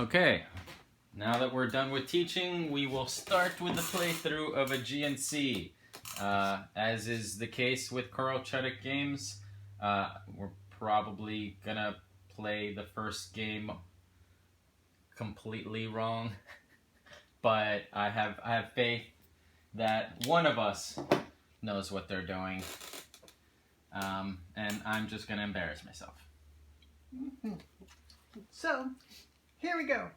Okay, now that we're done with teaching, we will start with the playthrough of Aegean Sea. As is the case with Carl Chuddick games, we're probably gonna play the first game completely wrong, but I have faith that one of us knows what they're doing, and I'm just gonna embarrass myself. So, here we go.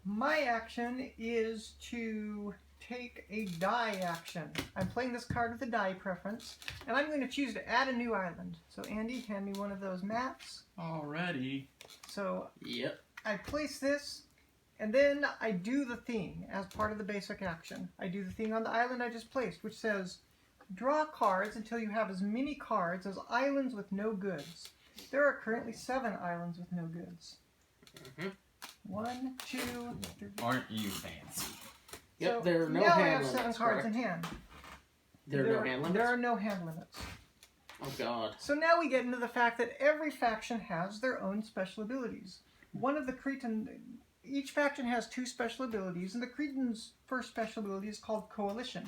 My action is to take a die action. I'm playing this card with a die preference, and I'm going to choose to add a new island. So Andy, hand me one of those maps. Alrighty. So Yep. I place this, and then I do the thing as part of the basic action. I do the thing on the island I just placed, which says, draw cards until you have as many cards as islands with no goods. There are currently 7 islands with no goods. Mm-hmm. 1, 2, 3. Aren't you fancy? Yep, So there are no now hand I have limits, 7 cards correct? in hand. There are no hand limits? There are no hand limits. Oh, God. So now we get into the fact that every faction has their own special abilities. One of the each faction has 2 special abilities, and the Cretan's first special ability is called Coalition.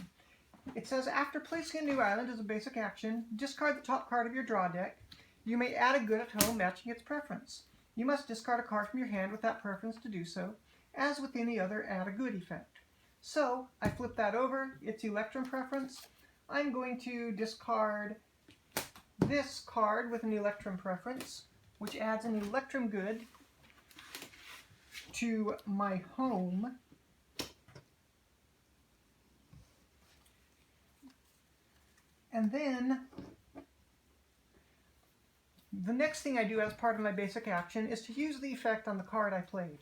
It says, after placing a new island as a basic action, discard the top card of your draw deck. You may add a good at home matching its preference. You must discard a card from your hand with that preference to do so, as with any other add a good effect. So, I flip that over, it's Electrum preference. I'm going to discard this card with an Electrum preference, which adds an Electrum good to my home. And then the next thing I do as part of my basic action is to use the effect on the card I played.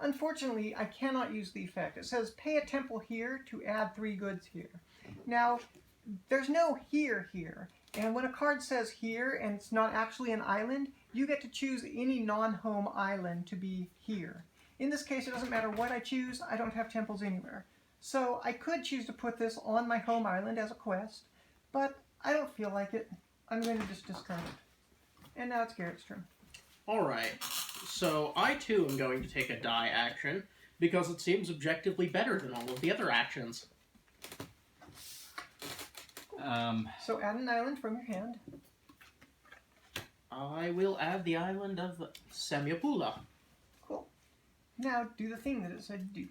Unfortunately, I cannot use the effect. It says pay a temple here to add 3 goods here. Now, there's no here, and when a card says here and it's not actually an island, you get to choose any non-home island to be here. In this case, it doesn't matter what I choose, I don't have temples anywhere. So I could choose to put this on my home island as a quest, but I don't feel like it. I'm going to just discard it. And now it's Garrett's turn. Alright, so I too am going to take a die action, because it seems objectively better than all of the other actions. So add an island from your hand. I will add the island of Semyapula. Cool. Now do the thing that it said do.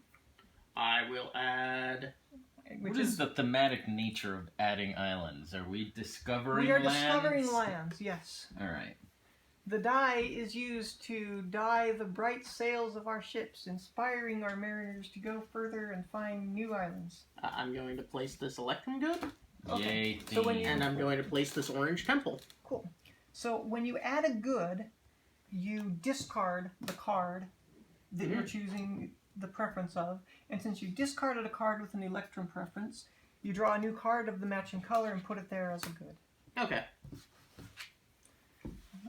I will add... What is the thematic nature of adding islands? Are we discovering lands? We are lands? discovering lands, yes. Alright. The die is used to dye the bright sails of our ships, inspiring our mariners to go further and find new islands. I'm going to place this Electrum good. Okay. Yay, so when And I'm going to place this Orange Temple. Cool. So when you add a good, you discard the card that you're choosing the preference of, and since you discarded a card with an Electrum preference, you draw a new card of the matching color and put it there as a good. Okay.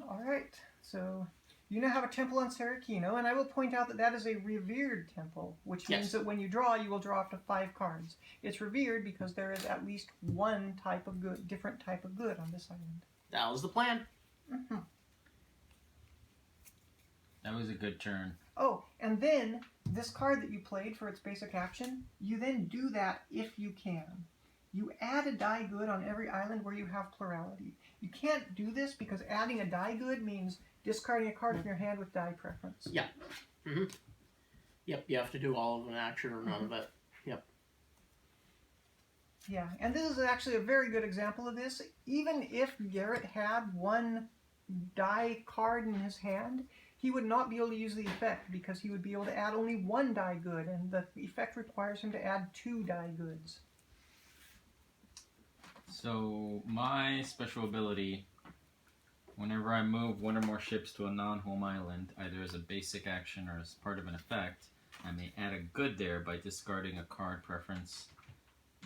Alright, so you now have a temple on Sarakino, and I will point out that that is a revered temple, which means that when you draw, you will draw up to 5 cards. It's revered because there is at least one type of good, different type of good on this island. That was the plan. Mm-hmm. That was a good turn. Oh, and then this card that you played for its basic action, you then do that if you can. You add a die good on every island where you have plurality. You can't do this because adding a die good means discarding a card from your hand with die preference. Yeah. Mm-hmm. Yep, you have to do all of an action or none of it. Yep. Yeah, and this is actually a very good example of this. Even if Garrett had one die card in his hand, he would not be able to use the effect because he would be able to add only 1 die good, and the effect requires him to add 2 die goods. So, my special ability, whenever I move 1 or more ships to a non-home island, either as a basic action or as part of an effect, I may add a good there by discarding a card preference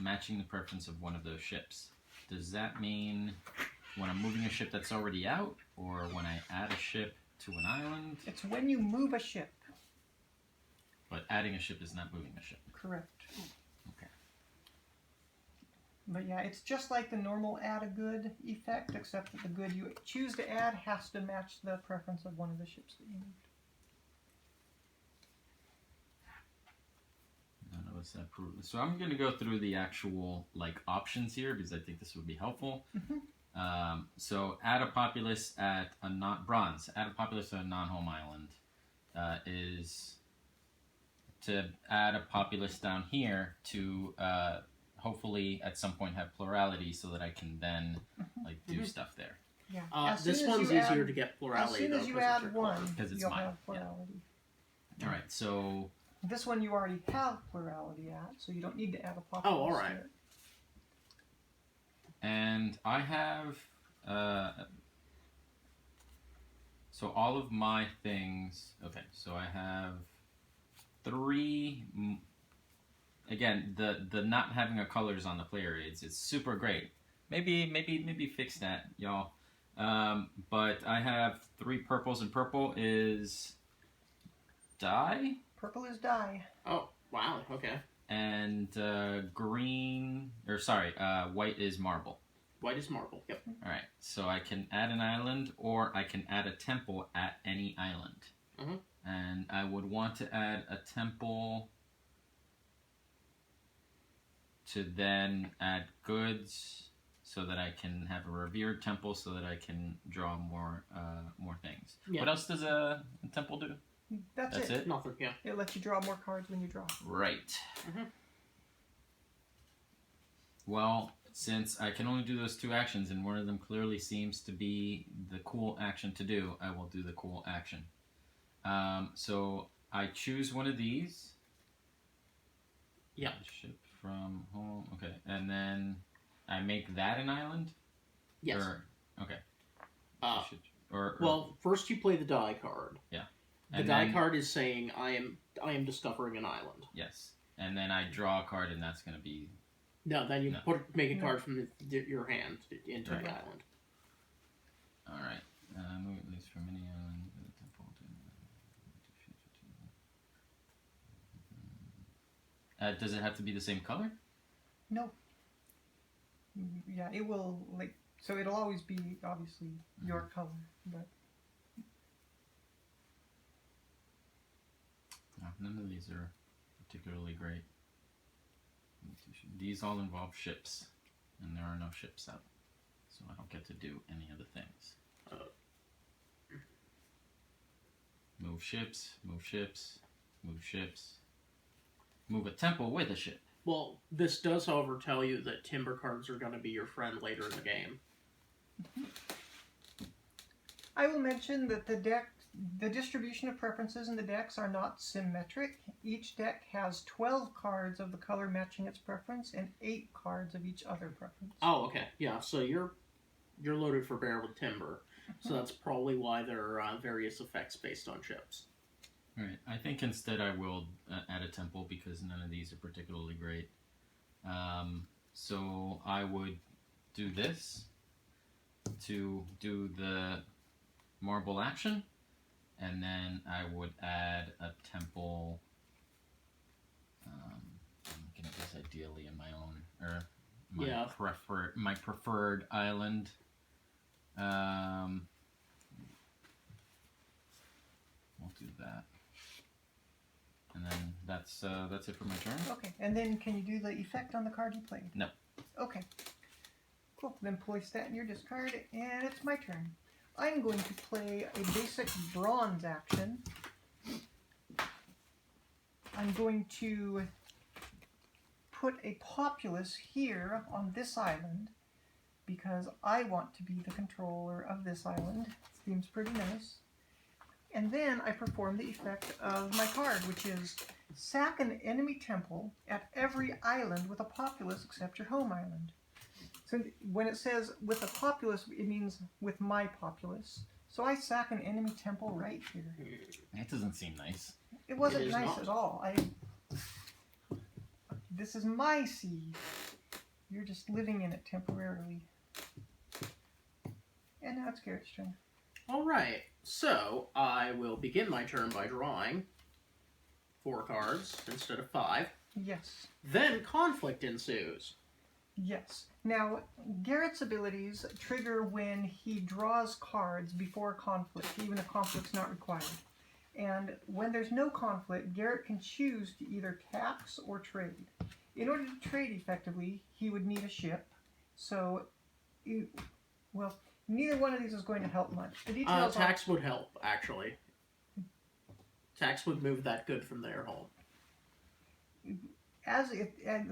matching the preference of one of those ships. Does that mean when I'm moving a ship that's already out, or when I add a ship to an island? It's when you move a ship. But adding a ship is not moving a ship. Correct. Okay. But yeah, it's just like the normal add a good effect, except that the good you choose to add has to match the preference of one of the ships that you moved. Populous at Peru. So I'm going to go through the actual options here because I think this would be helpful. So add a populace at a bronze. Add a populace at a non-home island is to add a populace down here to hopefully at some point have plurality so that I can then do stuff there. Yeah. This one's easier to get plurality. As soon as you add one, because it's you'll mine. have plurality. Yeah. All right, so this one you already have plurality at, so you don't need to add a populace. Oh, all right. to it. and I have so all of my things. Okay, so I have 3. Again, the not having a colors on the player aids, it's super great. Maybe fix that, y'all. But I have 3 purples, and purple is dye. Purple is dye. Oh, wow. Okay. And white is marble. White is marble. Yep. All right, so I can add an island, or I can add a temple at any island. Mhm. And I would want to add a temple to then add goods, so that I can have a revered temple, so that I can draw more things. Yeah. What else does a temple do? That's it. Nothing. Yeah. It lets you draw more cards when you draw. Right. Mhm. Well, since I can only do those 2 actions, and one of them clearly seems to be the cool action to do, I will do the cool action. So I choose one of these. Yeah. Ship from home. Okay, and then I make that an island. Yes. Okay. Well, first you play the die card. Yeah. The die card is saying I am discovering an island. Yes, and then I draw a card, and that's going to be. No, then you No. make a card from your hand into Right. the island. All right. Move at least from any island. Does it have to be the same color? No. Yeah, it will so it'll always be obviously your color, but No, none of these are particularly great. These all involve ships, and there are no ships out, so I don't get to do any of the things. Move ships, move ships, move ships. Move a temple with a ship. Well, this does, however, tell you that timber cards are going to be your friend later in the game. I will mention that the distribution of preferences in the decks are not symmetric. Each deck has 12 cards of the color matching its preference and 8 cards of each other preference. Oh, okay. Yeah, so you're loaded for bear with timber. So that's probably why there are various effects based on ships. Right. I think instead I will add a temple because none of these are particularly great. So I would do this to do the marble action, and then I would add a temple. I'm gonna guess ideally in my own or my preferred island. We'll do that. And then that's it for my turn. Okay, and then can you do the effect on the card you played? No. Okay. Cool. Then place that in your discard, and it's my turn. I'm going to play a basic bronze action. I'm going to put a populace here on this island because I want to be the controller of this island. Seems pretty nice. And then I perform the effect of my card, which is sack an enemy temple at every island with a populace except your home island. So when it says with a populace, it means with my populace. So I sack an enemy temple right here. That doesn't seem nice. It wasn't It is nice not. at all. This is my sea. You're just living in it temporarily. And now it's Garrett's turn. Alright, so I will begin my turn by drawing 4 cards instead of 5. Yes. Then conflict ensues. Yes. Now, Garrett's abilities trigger when he draws cards before conflict, even if conflict's not required. And when there's no conflict, Garrett can choose to either tax or trade. In order to trade effectively, he would need a ship. So, well, neither one of these is going to help much. The details Tax would help, actually. Tax would move that good from their home.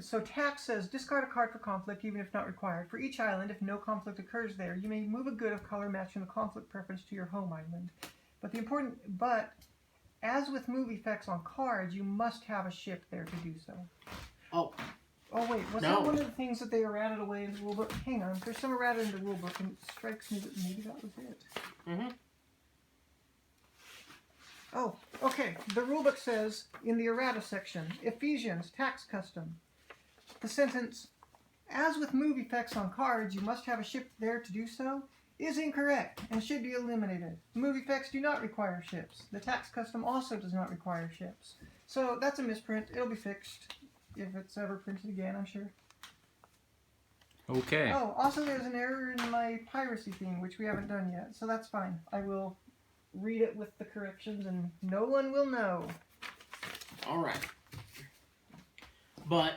So tax says discard a card for conflict even if not required. For each island, if no conflict occurs there, you may move a good of color matching the conflict preference to your home island. But as with move effects on cards, you must have a ship there to do so. Oh. Oh wait, was No. that one of the things that they errated away in the rulebook? Hang on, there's some errata in the rulebook, and it strikes me that maybe that was it. Mm-hmm. Oh, okay. The rulebook says in the errata section, Ephesians, tax custom. The sentence, as with move effects on cards, you must have a ship there to do so, is incorrect and should be eliminated. Move effects do not require ships. The tax custom also does not require ships. So that's a misprint. It'll be fixed if it's ever printed again, I'm sure. Okay. Oh, also there's an error in my piracy thing, which we haven't done yet, so that's fine. I will read it with the corrections and no one will know. Alright. But,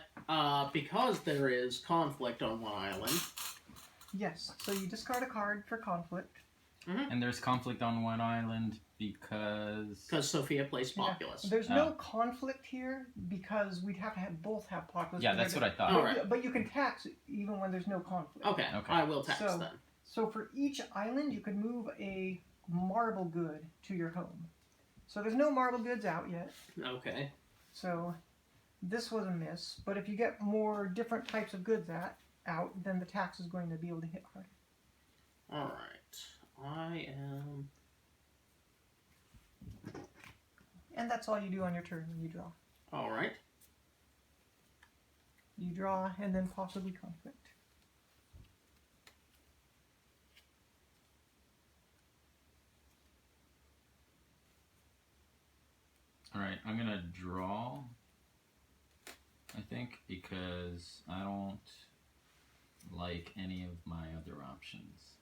because there is conflict on one island... Yes, so you discard a card for conflict. Mm-hmm. And there's conflict on one island because... Because Sophia plays Populous. Yeah. There's no conflict here because we'd have to both have Populous. Yeah, that's what I thought. Alright. But you can tax even when there's no conflict. Okay, I will tax then. So for each island, you could move a marble good to your home. So there's no marble goods out yet. Okay. So this was a miss. But if you get more different types of goods out, then the tax is going to be able to hit harder. Alright. I am... And that's all you do on your turn when you draw. Alright. You draw and then possibly conflict. Alright, I'm gonna draw, I think, because I don't like any of my other options.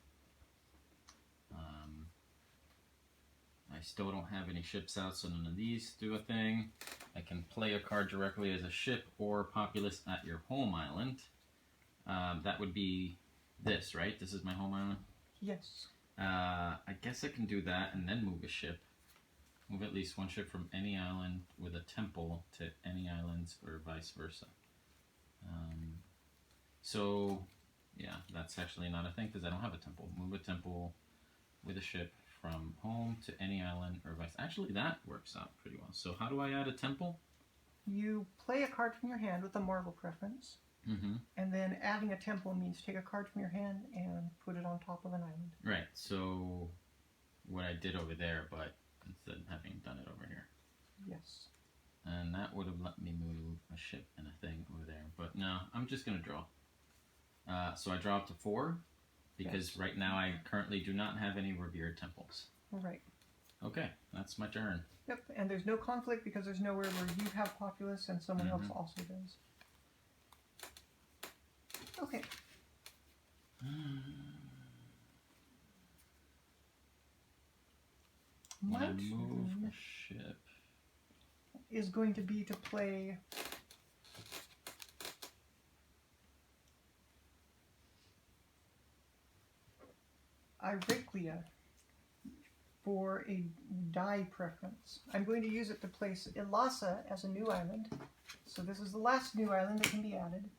I still don't have any ships out, so none of these do a thing. I can play a card directly as a ship or populace at your home island. That would be this, right? This is my home island? Yes. I guess I can do that and then move a ship. Move at least one ship from any island with a temple to any islands or vice versa. So, yeah, that's actually not a thing because I don't have a temple. Move a temple with a ship from home to any island or vice. Actually, that works out pretty well. So how do I add a temple? You play a card from your hand with a marble preference. Mm-hmm. And then adding a temple means take a card from your hand and put it on top of an island. Right, so what I did over there, but instead of having done it over here. Yes. And that would have let me move a ship and a thing over there. But no, I'm just going to draw. So I draw up to 4, because right now I currently do not have any revered temples. Right. Okay, that's my turn. Yep, and there's no conflict because there's nowhere where you have populace and someone else also does. Okay. When My I move a turn ship... is going to be to play Iriclia for a die preference. I'm going to use it to place Ilasa as a new island. So this is the last new island that can be added.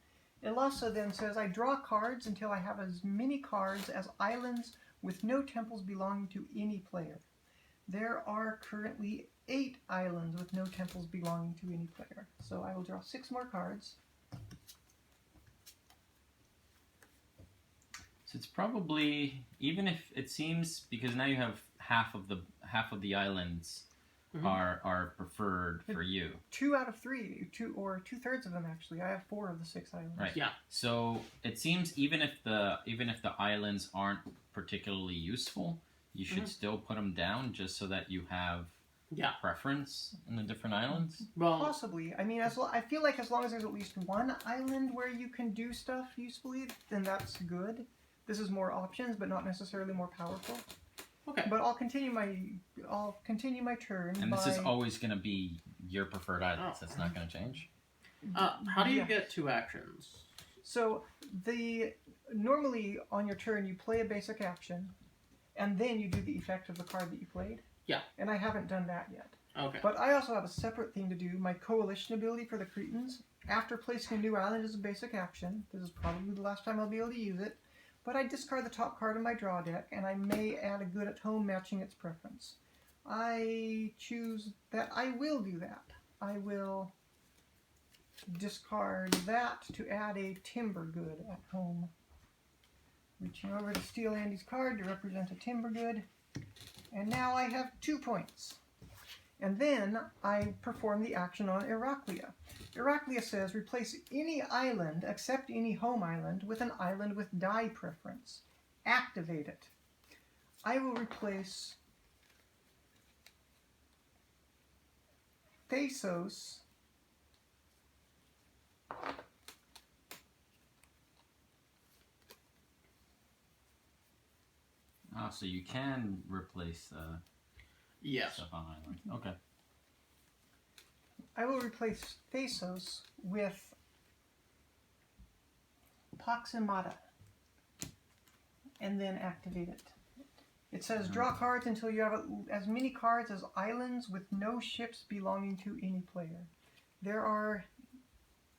Ilasa then says, I draw cards until I have as many cards as islands with no temples belonging to any player. There are currently 8 islands with no temples belonging to any player. So I will draw 6 more cards. So it's probably, even if it seems, because now you have half of the islands are preferred for you. 2 out of 3, 2/3 of them actually. I have 4 of the 6 islands. Right. Yeah. So it seems even if the islands aren't particularly useful, you should still put them down just so that you have preference in the different islands. Well, Possibly. I mean, I feel like as long as there's at least one island where you can do stuff usefully, then that's good. This is more options, but not necessarily more powerful. Okay. But I'll continue my turn. And this by, is always going to be your preferred islands. Oh. That's not going to change. How do you Yeah. get 2 actions? So normally on your turn you play a basic action, and then you do the effect of the card that you played. Yeah. And I haven't done that yet. Okay. But I also have a separate thing to do. My coalition ability for the Cretans. After placing a new island as a basic action, this is probably the last time I'll be able to use it. But I discard the top card of my draw deck, and I may add a good at home matching its preference. I choose that. I will do that. I will discard that to add a timber good at home. Reaching over to steal Andy's card to represent a timber good. And now I have 2 points. And then I perform the action on Heraclea. Heraclea says replace any island except any home island with an island with die preference. Activate it. I will replace Thasos Oh, so you can replace Yes. stuff on island. Okay. I will replace Thasos with Poximata and then activate it. It says draw cards until you have as many cards as islands with no ships belonging to any player. There are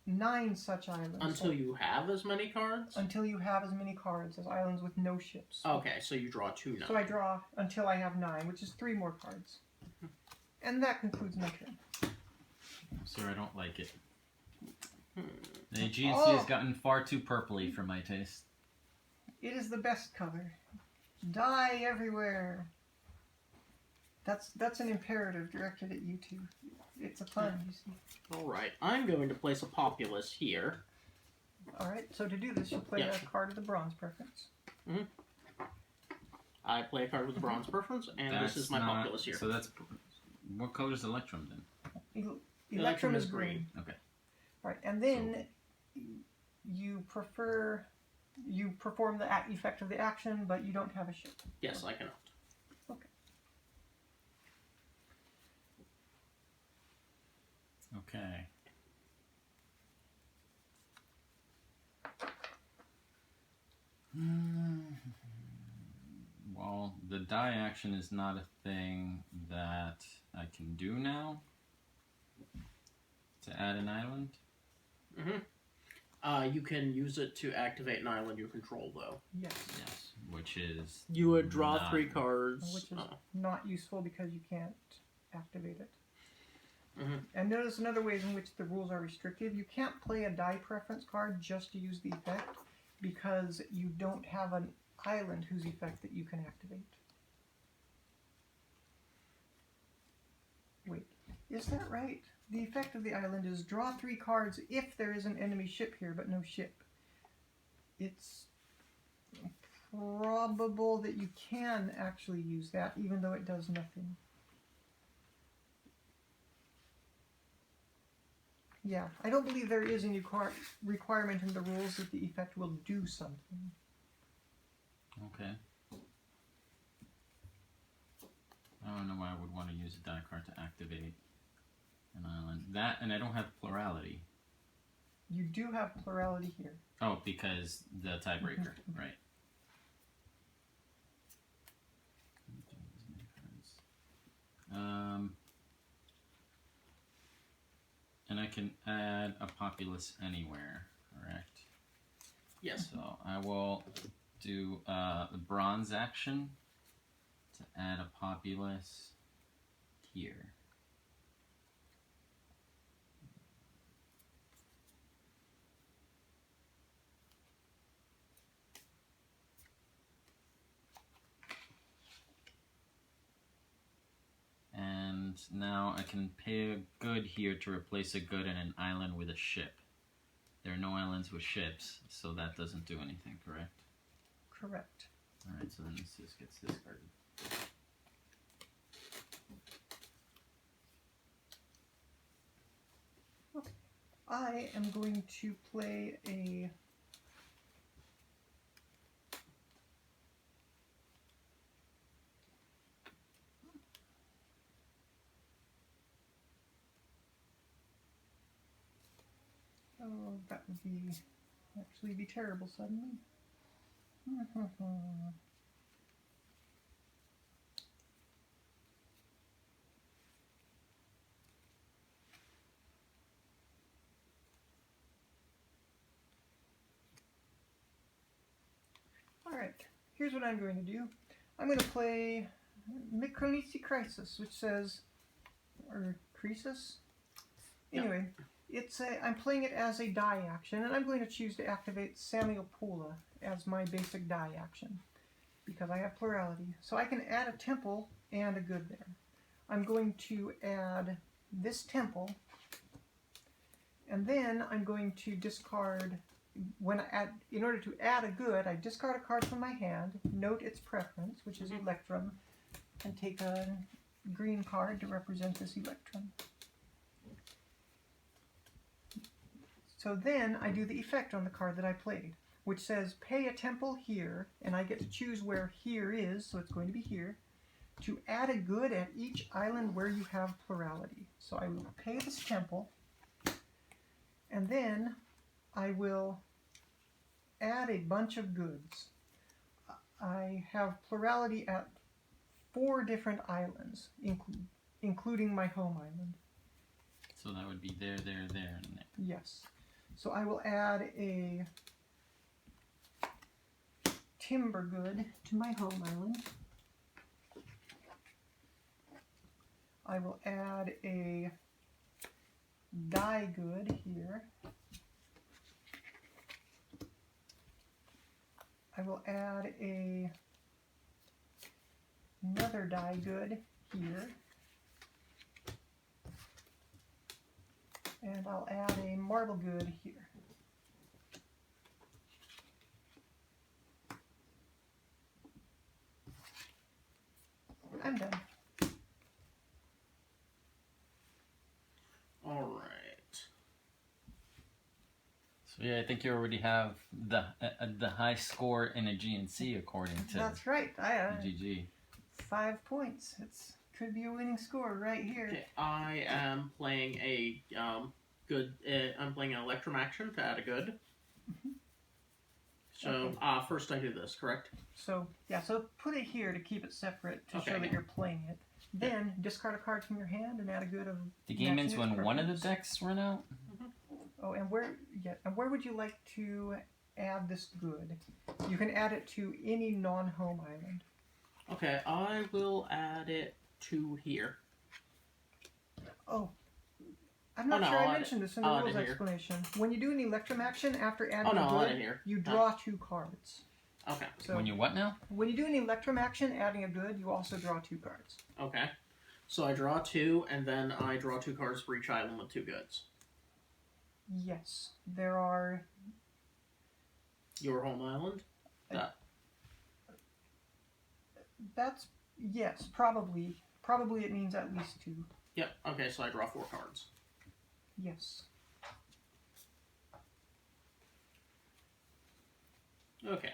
9 such islands. Until you have as many cards? Until you have as many cards as islands with no ships. Okay, so you draw 2 now. So I draw until I have 9, which is 3 more cards. And that concludes my turn. I'm sorry, I don't like it. Hmm. The Aegean Sea has gotten far too purpley for my taste. It is the best color. Die everywhere. That's an imperative directed at you two. It's a pun, you see. Alright, I'm going to place a populace here. Alright, so to do this, you play Yeah. a card of the bronze preference. I play a card with the bronze preference, and this is my populace here. So that's... What color is Electrum then? Electrum is green. Okay. Right, and then you perform the effect of the action, but you don't have a ship. Yes, I cannot. Okay. Okay. Well, the die action is not a thing that I can do now. To add an island? You can use it to activate an island you control, though. Yes. Yes. Which is... You would draw not- 3 cards. Which is not useful because you can't activate it. Mhm. And notice another way in which the rules are restrictive. You can't play a die preference card just to use the effect because you don't have an island whose effect that you can activate. Wait, is that right? The effect of the island is draw 3 cards if there is an enemy ship here, but no ship. It's probable that you can actually use that, even though it does nothing. Yeah, I don't believe there is any requirement in the rules that the effect will do something. Okay. I don't know why I would want to use a die card to activate an island. That, and I don't have plurality. You do have plurality here. Oh, because the tiebreaker, right. And I can add a populace anywhere, correct? Yes. So I will do the bronze action to add a populace here. And now I can pay a good here to replace a good in an island with a ship. There are no islands with ships, so that doesn't do anything, correct? Correct. Alright, so then this just gets discarded. Okay. I am going to play a Oh, that would actually be terrible suddenly. Alright, here's what I'm going to do. I'm going to play Micronisi Crisis, which says, or Crisis? Anyway, I'm playing it as a die action, and I'm going to choose to activate Samiopola as my basic die action, because I have plurality. So I can add a temple and a good there. I'm going to add this temple, and then I'm going to discard, in order to add a good, I discard a card from my hand, note its preference, which is Electrum, and take a green card to represent this Electrum. So then I do the effect on the card that I played, which says pay a temple here, and I get to choose where here is, so it's going to be here, to add a good at each island where you have plurality. So I will pay this temple, and then I will add a bunch of goods. I have plurality at 4 different islands, including my home island. So that would be there, and there. Yes. So I will add a timber good to my home island. I will add a dye good here. I will add another dye good here. And I'll add a marble good here. I'm done. All right. So yeah, I think you already have the high score in Aegean Sea according to That's right. I GG. 5 points. Could be a winning score right here. Okay, I am playing a good. I'm playing an Electrum action to add a good. So Okay. First I do this, correct? So yeah, so put it here to keep it separate to show that you're playing it. Then discard a card from your hand and add a good of. The game ends matching its when one of the preference. decks run out. Oh, and where would you like to add this good? You can add it to any non-home island. Okay, I will add it to here. Oh, I'm not sure I mentioned this in the I'll add rules it here. explanation. When you do an Electrum action after adding I'll a add it good, here. you draw 2 cards. Okay. So When you what now? when you do an Electrum action adding a good, you also draw 2 cards. Okay. So I draw 2, and then I draw 2 cards for each island with 2 goods. Yes, there are. Your home island? That's yes, probably. Probably it means at least 2. Yep. Okay, so I draw 4 cards. Yes. Okay.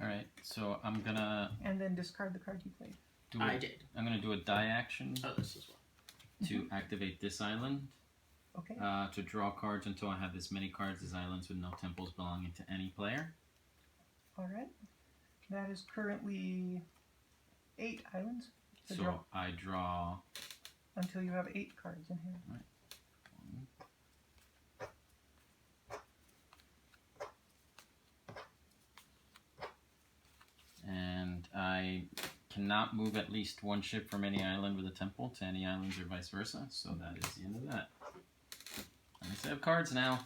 Alright, so I'm gonna And then discard the card you played. I did. I'm gonna do a die action Oh, this as well. to activate this island. Okay. To draw cards until I have as many cards as islands with no temples belonging to any player. Alright. That is currently 8 islands. So draw I draw until you have 8 cards in here. Right. And I cannot move at least 1 ship from any island with a temple to any islands or vice versa. So that is the end of that. I just have cards now.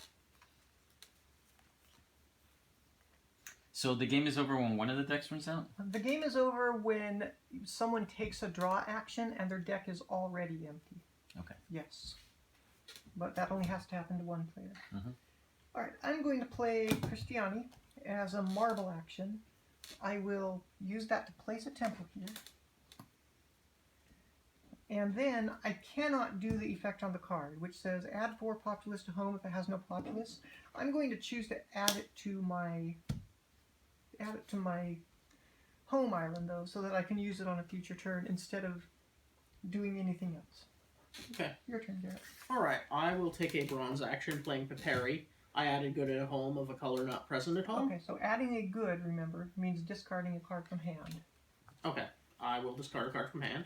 So the game is over when one of the decks runs out? The game is over when someone takes a draw action and their deck is already empty. Okay. Yes. But that only has to happen to one player. Mm-hmm. Alright, I'm going to play Christiani as a marble action. I will use that to place a temple here. And then I cannot do the effect on the card, which says add 4 populace to home if it has no populace. I'm going to choose to add it to my home island, though, so that I can use it on a future turn instead of doing anything else. Okay. Your turn, Garrett. Alright, I will take a bronze action playing Peperi. I added good at a home of a color not present at home. Okay, so adding a good, remember, means discarding a card from hand. Okay, I will discard a card from hand.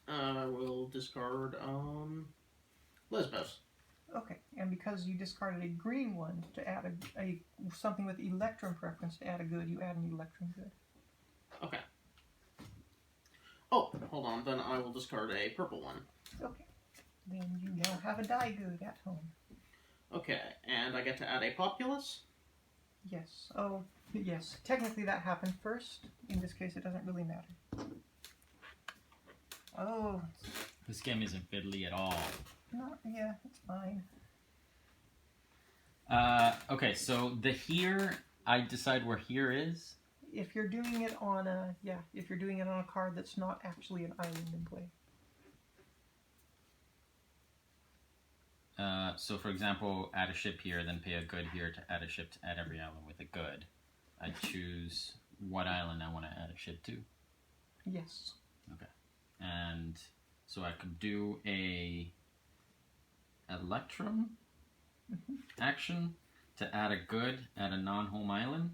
I will discard, Lesbos. Okay, and because you discarded a green one to add a something with electrum preference to add a good, you add an electrum good. Okay. Oh, hold on, then I will discard a purple one. Okay, then you now have a die good at home. Okay, and I get to add a populace. Yes. Oh, yes. Technically that happened first. In this case, it doesn't really matter. Oh, This game isn't fiddly at all. yeah, it's fine. Okay, so the here, I decide where here is. If you're doing it on if you're doing it on a card that's not actually an island in play. So for example, add a ship here, then pay a good here to add a ship to add every island with a good. I choose what island I want to add a ship to. Yes. Okay. And so I could do a electrum action to add a good at a non-home island.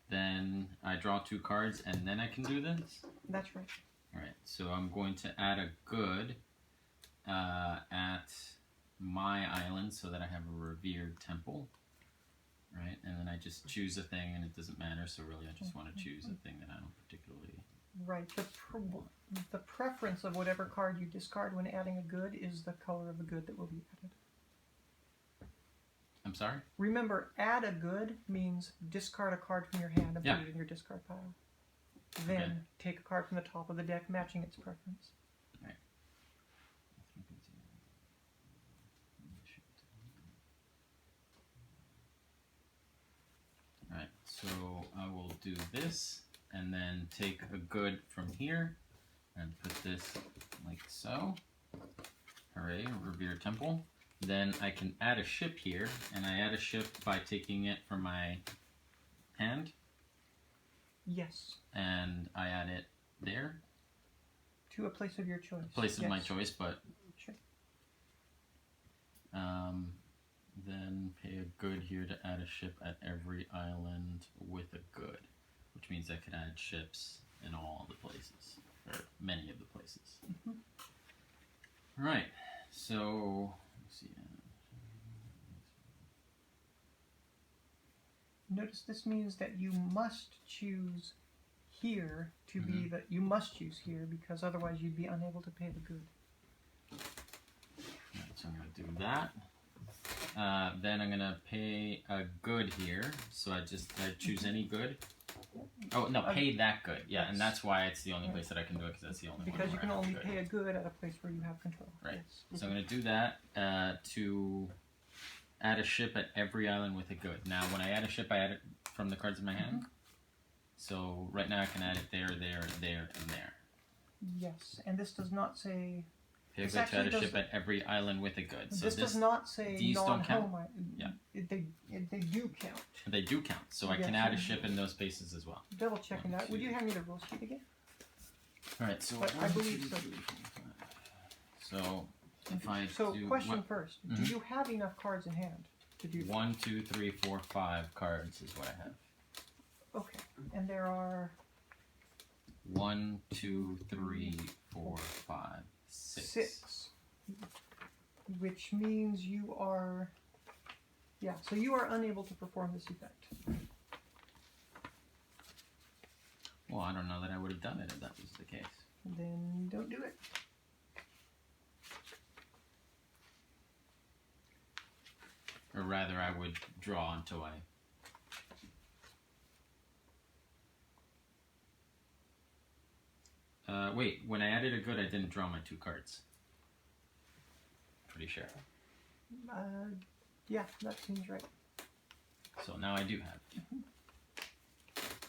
Then I draw 2 cards and then I can do this? That's right. Alright, so I'm going to add a good at my island so that I have a revered temple. Right, and then I just choose a thing and it doesn't matter, so really I just want to choose a thing that I don't particularly... Right. The preference of whatever card you discard when adding a good is the color of the good that will be added. I'm sorry? Remember, add a good means discard a card from your hand and put it in your discard pile. Then take a card from the top of the deck matching its preference. Right. Alright, so I will do this and then take a good from here and put this like so. Hooray, Revered Temple. Then I can add a ship here, and I add a ship by taking it from my hand. Yes. And I add it there. To a place of your choice. Place of my choice, but... Sure. Then pay a good here to add a ship at every island with a good. Which means I could add ships in all the places. Or many of the places. Alright, so... let's see. Notice this means that you must choose here to be that you must choose here because otherwise you'd be unable to pay the good. Right, so I'm going to do that. Then I'm going to pay a good here. So I choose any good. Oh, no, pay that good. Yeah, and that's why it's the only place that I can do it because that's the only one because you where can I have only good. pay a good at a place where you have control. Right. Yes. So I'm going to do that to add a ship at every island with a good. Now, when I add a ship, I add it from the cards in my hand. So right now I can add it there, there, there, and there. Yes, and this does not say... Pay a good to add a ship at every island with a good. So this does not say these don't count. non-home. Yeah. They do count. They do count, so I can add a ship in those spaces as well. Double checking that. Would you hand me the rule sheet again? Alright, so... I believe so. So, if I So, do... question first. Do you have enough cards in hand to do that? 1, 2, 3, 4, 5 cards is what I have. Okay. And there are... 1, 2, 3, 4, 5, 6. Which means you are... Yeah, so you are unable to perform this effect. Well, I don't know that I would have done it if that was the case. Then don't do it. Or rather, I would draw until I... wait, when I added a good, I didn't draw my 2 cards. Pretty sure. Yeah, that seems right. So now I do have.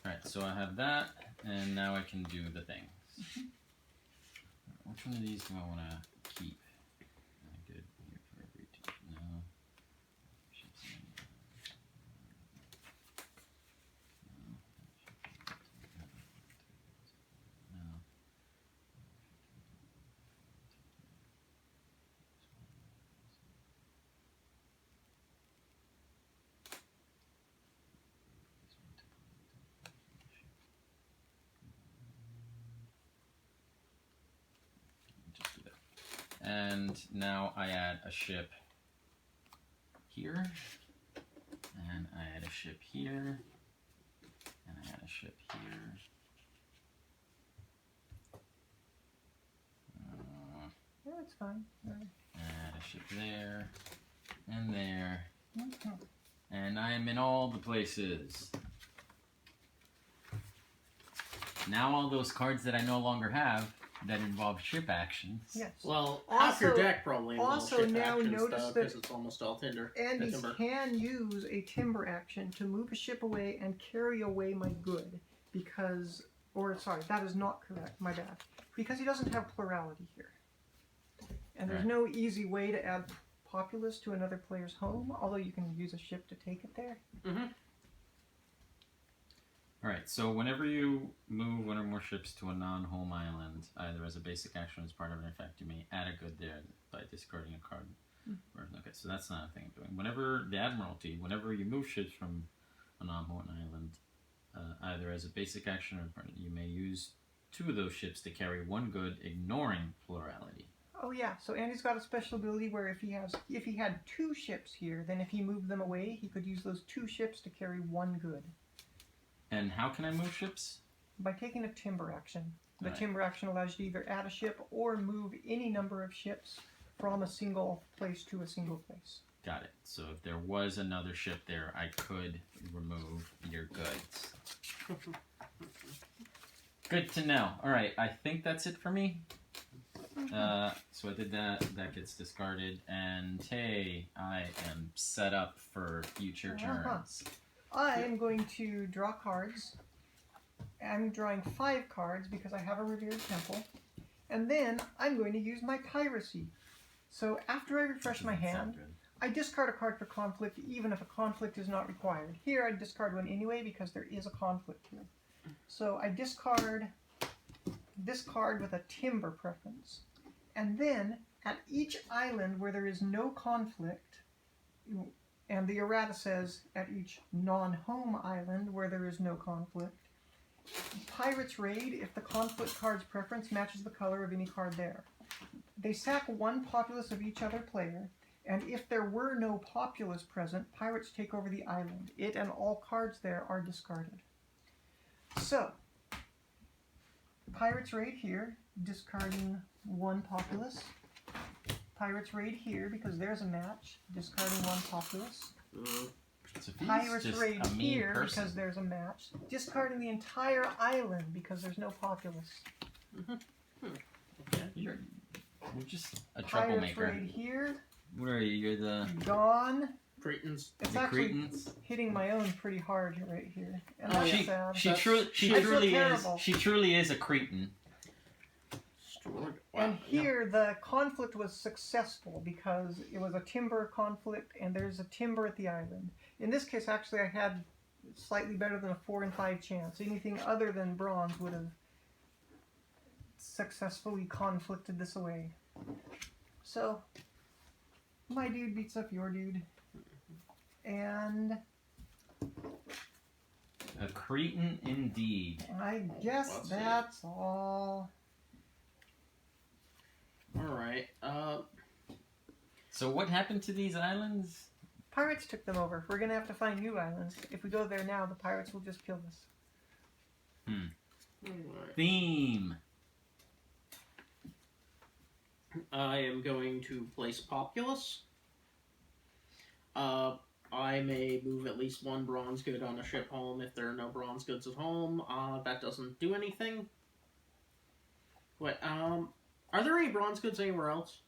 Alright, so I have that, and now I can do the things. Which one of these do I want to keep? Good here for every 2. No. And now I add a ship here. And I add a ship here. And I add a ship here. Yeah, it's fine. Add a ship there. And there. Mhm. And I am in all the places. Now all those cards that I no longer have that involve ship actions. Yes. Well, half your Also- deck probably involves also ship now actions, notice though, that because it's almost all timber. Andes timber. can use a timber action to move a ship away and carry away my good because, or sorry, that is not correct, my bad. Because he doesn't have plurality here. And there's Right. no easy way to add populace to another player's home, although you can use a ship to take it there. Mm-hmm. Alright, so whenever you move one or more ships to a non-home island, either as a basic action or as part of an effect, you may add a good there by discarding a card. Okay, so that's not a thing I'm doing. Whenever the Admiralty, whenever you move ships from a non-home island, either as a basic action or you may use 2 of those ships to carry 1 good, ignoring plurality. Oh yeah, so Andy's got a special ability where if he had 2 ships here, then if he moved them away, he could use those 2 ships to carry 1 good. And how can I move ships? By taking a timber action. The Right. timber action allows you to either add a ship or move any number of ships from a single place to a single place. Got it. So if there was another ship there, I could remove your goods. Good to know. Alright, I think that's it for me. So I did that. That gets discarded. And hey, I am set up for future turns. I am going to draw cards. I'm drawing 5 cards because I have a revered temple. And then I'm going to use my piracy. So after I refresh my Doesn't sound hand, good. I discard a card for conflict even if a conflict is not required. Here I discard one anyway because there is a conflict here. So I discard this card with a timber preference. And then at each island where there is no conflict, and the errata says at each non-home island where there is no conflict, Pirates raid if the conflict card's preference matches the color of any card there. They sack 1 populace of each other player, and if there were no populace present, pirates take over the island. It and all cards there are discarded. So, pirates raid here, discarding 1 populace. Pirates raid here because there's a match, discarding 1 populace. So he's Pirates just raid a mean here person. because there's a match, discarding the entire island because there's no populace. Okay. You're just a Pirates troublemaker. raid here, What are you? You're the gone. Cretans. It's the actually Cretans. hitting my own pretty hard right here, and Oh, that's yeah. sad. She I feel truly is. terrible. She truly is a Cretan. Wow, And yeah. here the conflict was successful because it was a timber conflict, and there's a timber at the island. In this case, actually, I had slightly better than a 4 in 5 chance. Anything other than bronze would have successfully conflicted this away. So, my dude beats up your dude. And A Cretan indeed. I guess Let's see. that's all. Alright. So what happened to these islands? Pirates took them over. We're gonna have to find new islands. If we go there now, the pirates will just kill us. Alright. Theme. I am going to place populace. I may move at least 1 bronze good on a ship home if there are no bronze goods at home. That doesn't do anything. Wait, are there any bronze goods anywhere else?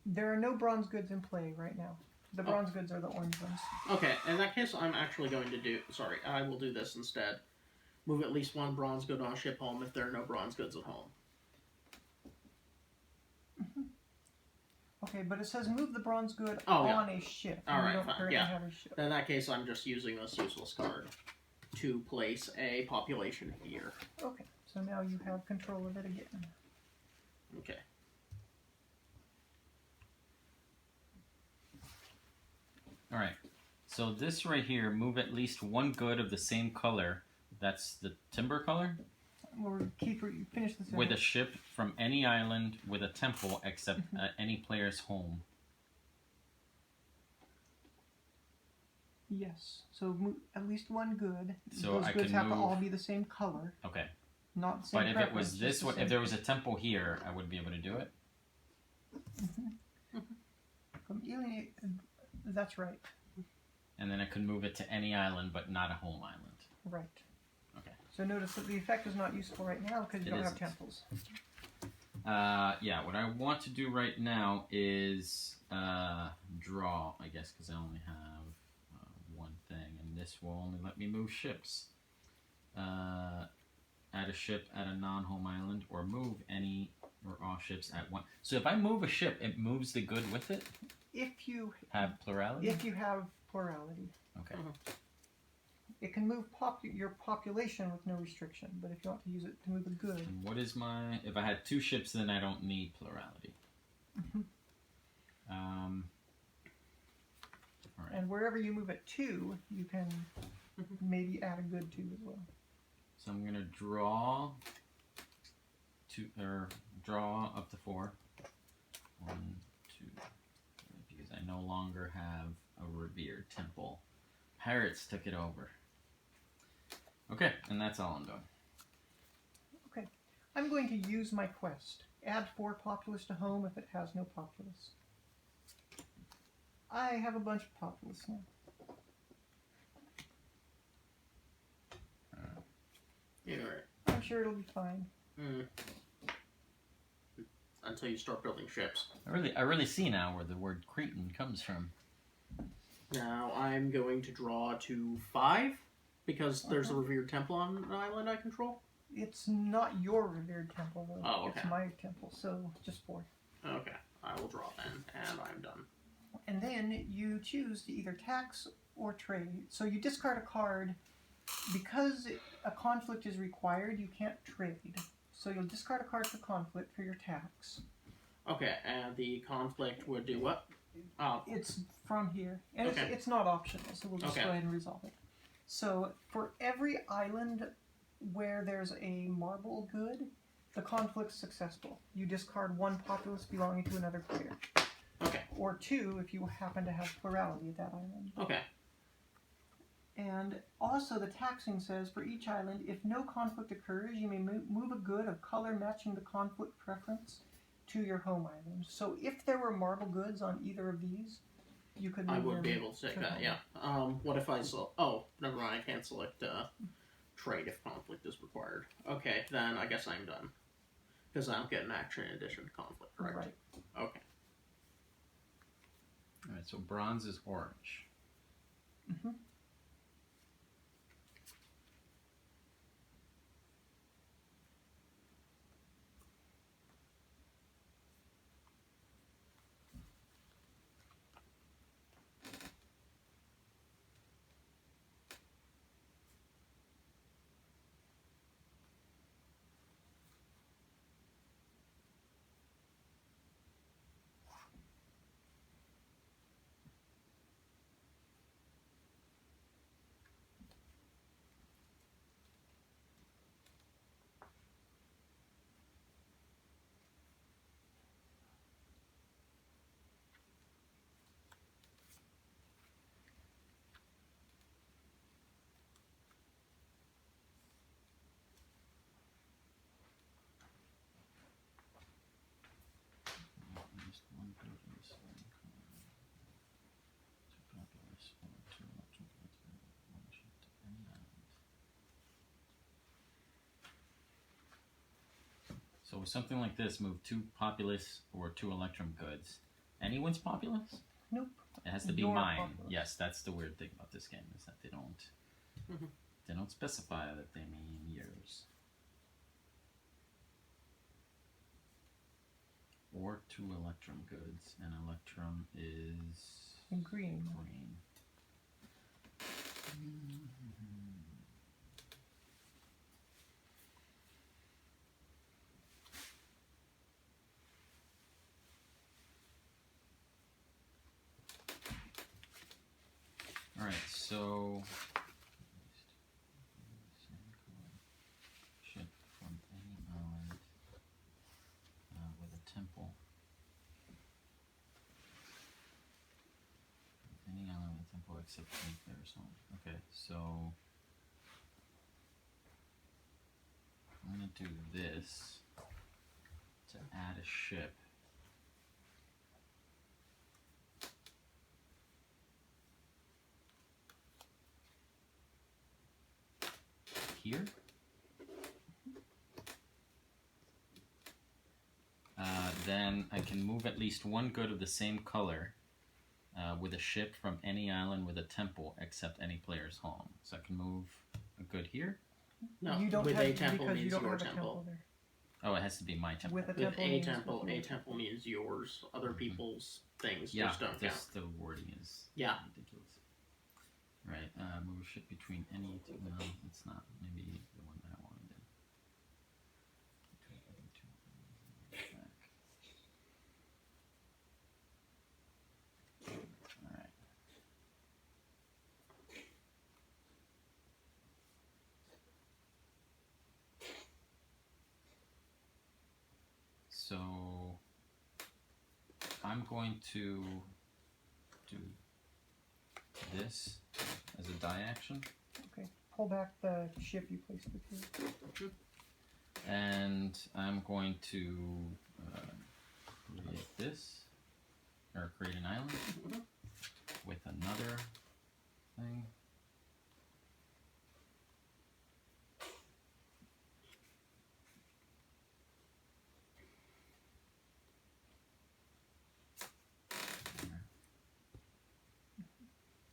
There are no bronze goods in play right now. The bronze goods are the orange ones. Okay, in that case, I'm actually going to do... Sorry, I will do this instead. Move at least 1 bronze good on a ship home if there are no bronze goods at home. Okay, but it says move the bronze good Oh, yeah. on a ship. All and right, we don't fine, currently yeah. have a ship. In that case, I'm just using this useless card to place a population here. Okay, so now you have control of it again. Okay. All right. So this right here, move at least 1 good of the same color. That's the timber color. Or keep finish the With a sentence. ship from any island with a temple except any player's home. Yes. So at least one good. So Those I goods can have to move- all be the same color, Okay. not the same But if it preference, was just this the one, same- if there was a temple here, I would be able to do it. From alienate, that's right. And then I could move it to any island, but not a home island. Right. Okay. So notice that the effect is not useful right now because you It don't have isn't. temples. Yeah, what I want to do right now is draw, I guess, because I only have one thing, and this will only let me move ships. Add a ship at a non-home island, or move any or all ships at one. So if I move a ship, it moves the good with it? If you Have plurality? if you have plurality, Okay. it can move your population with no restriction. But if you want to use it to move a good, And what is my... If I had two ships, then I don't need plurality. Alright. and wherever you move it to, you can maybe add a good to as well. So I'm gonna draw draw up to 4. 1, 2, 3, because I no longer have a revered temple. Pirates took it over. Okay, and that's all I'm doing. I'm going to use my quest. Add 4 populace to home if it has no populace. I have a bunch of populace now. Yeah, right. I'm sure it'll be fine. Until you start building ships. I really see now where the word Cretan comes from. Now I'm going to draw to 5 because there's a revered temple on an island I control. It's not your revered temple, though. Oh, okay. It's my temple, so just 4. Okay, I will draw then, and I'm done. And then you choose to either tax or trade. So you discard a card. Because a conflict is required, you can't trade. So you'll discard a card for conflict for your tax. Okay, and the conflict would do what? It's from here. And Okay. it's not optional, so we'll just Okay. go ahead and resolve it. So for every island where there's a marble good, the conflict's successful. You discard 1 populace belonging to another player. Okay. Or 2 if you happen to have plurality at that island. Okay. And also the taxing says, for each island, if no conflict occurs, you may move a good of color matching the conflict preference to your home island. So if there were marble goods on either of these, you could move I would them be able to take to that, home. yeah. What if I select... Oh, never mind, I can't select trade if conflict is required. Okay, then I guess I'm done. Because I don't get an action in addition to conflict, correct? Right. Okay. Alright, so bronze is orange. Mm-hmm. Just one populace, one color. 2 populace, or 2 electron goods, one ship to any island. So with something like this, move 2 populace or 2 electrum goods. Anyone's populace? Nope. It has to be Your mine. populace. Yes, that's the weird thing about this game, is that they don't they don't specify that they mean yours. Or 2 electrum goods, and electrum is And green. green. Alright, so ship from except any player's home. Okay, so I'm gonna do this to add a ship. Here. Then I can move at least one good of the same color with a ship from any island with a temple except any player's home. So I can move a good here. No, you don't with have, a temple because you means don't your have a temple. temple there. Oh, it has to be my temple. With a With temple, a means temple, what a you- temple means yours. Other people's things Yeah, just don't count. just the wording is Yeah. ridiculous. Right, move a ship between any two. No, it's not. Maybe the one that I wanted then. Between any two islands and back. Alright. So I'm going to do this as a die action, Okay. Pull back the ship you placed with you. and I'm going to create this, or create an island with another thing.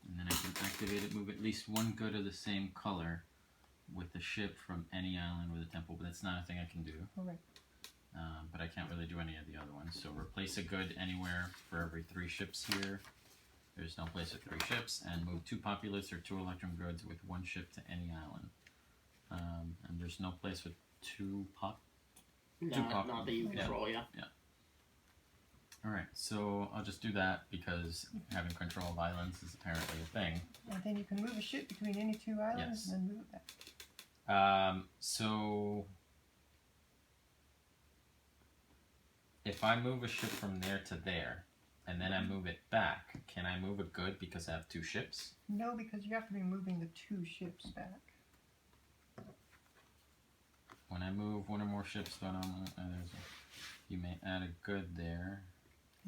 And then I can activate it, move at least one good of the same color with a ship from any island with a temple, but that's not a thing I can do. Alright. But I can't really do any of the other ones. So replace a good anywhere for every 3 ships here. There's no place with 3 ships, and move 2 populace or 2 electrum goods with 1 ship to any island. And there's no place with 2 pop. Not that you control, yeah. Alright, so I'll just do that because having control of islands is apparently a thing. And then you can move a ship between any 2 islands Yes. and then move it back. So if I move a ship from there to there, and then I move it back, can I move a good because I have 2 ships? No, because you have to be moving the 2 ships back. When I move one or more ships, you may add a good there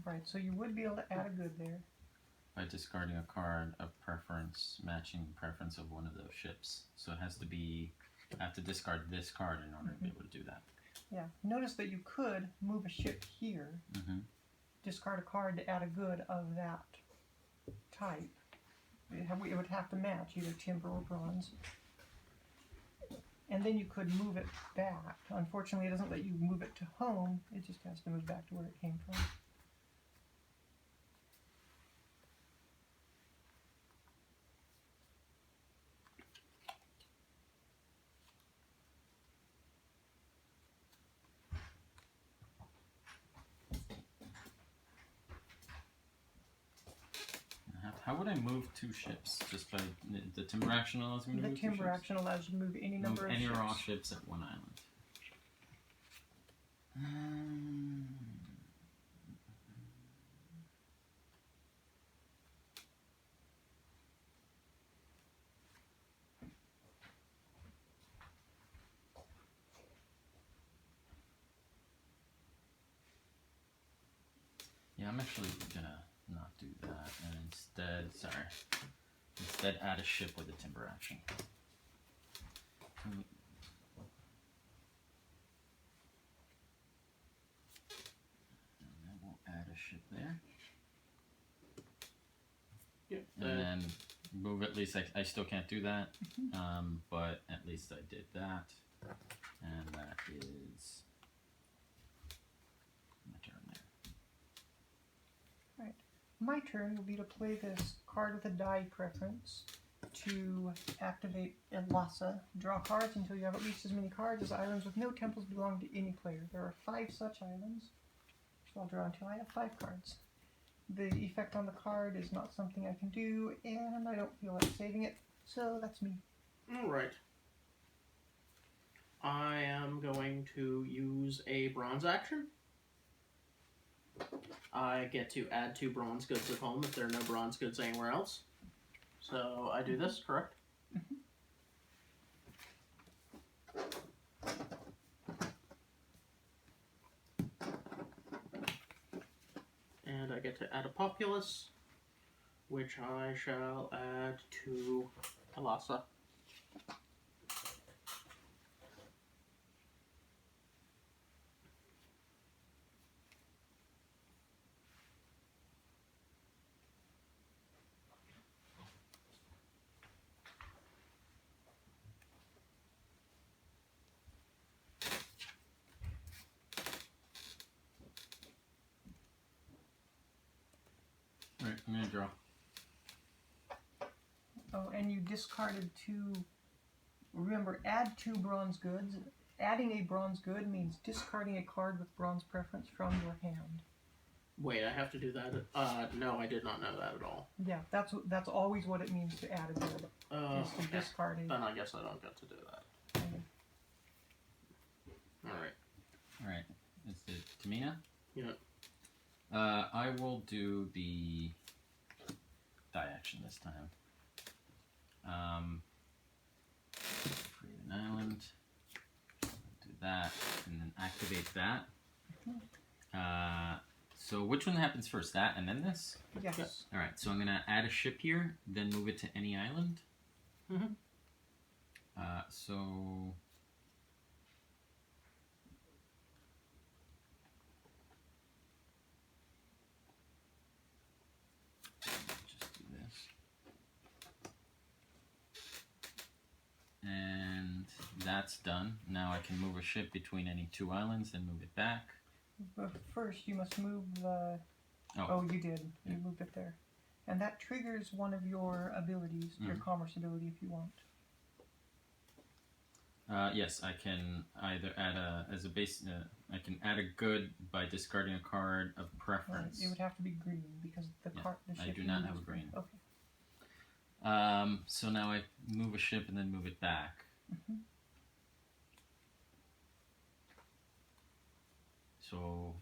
Right, so you would be able to add a good there. by discarding a card of preference matching the preference of one of those ships. So it has to be, I have to discard this card in order to be able to do that. Yeah. Notice that you could move a ship here, Mm-hmm. discard a card to add a good of that type. It would have to match either timber or bronze. And then you could move it back. Unfortunately, it doesn't let you move it to home. It just has to move back to where it came from. How would I move 2 ships? Just by the timber action allows me to The move 2 timber ships? action allows you to move any Move number of any ships. or all ships at one island. Yeah, I'm actually gonna not do that and instead add a ship with a timber action. And then we'll add a ship there. Yep. And then move at least, I still can't do that, but at least I did that. And that is my turn there. My turn will be to play this card with a die preference to activate Elasa. Draw cards until you have at least as many cards as islands with no temples belong to any player. There are 5 such islands, so I'll draw until I have 5 cards. The effect on the card is not something I can do, and I don't feel like saving it, so that's me. Alright. I am going to use a bronze action. I get to add 2 bronze goods at home if there are no bronze goods anywhere else. So I do this, correct? And I get to add a populace, which I shall add to Alasa. Alright, I'm gonna draw. Oh, and you discarded 2. Remember, add 2 bronze goods. Adding a bronze good means discarding a card with bronze preference from your hand. Wait, I have to do that? No, I did not know that at all. Yeah, that's always what it means to add a good. Is to Okay. discard a. Then I guess I don't get to do that. Alright. Alright, is it Tamina? Yeah. I will do the die action this time. Create an island. Do that, and then activate that. So which one happens first? That and then this? Yes. Yep. Alright, so I'm gonna add a ship here, then move it to any island. Mhm. So just do this. And that's done. Now I can move a ship between any 2 islands, then move it back. But first, you must move the. Oh. Oh, you did. Yeah. You moved it there. And that triggers one of your abilities, your commerce ability, if you want. Yes, I can either add as a base. I can add a good by discarding a card of preference. It would have to be green because the Yeah, card. The I ship do you not use have a is green. Okay. So now I move a ship and then move it back. Mhm. So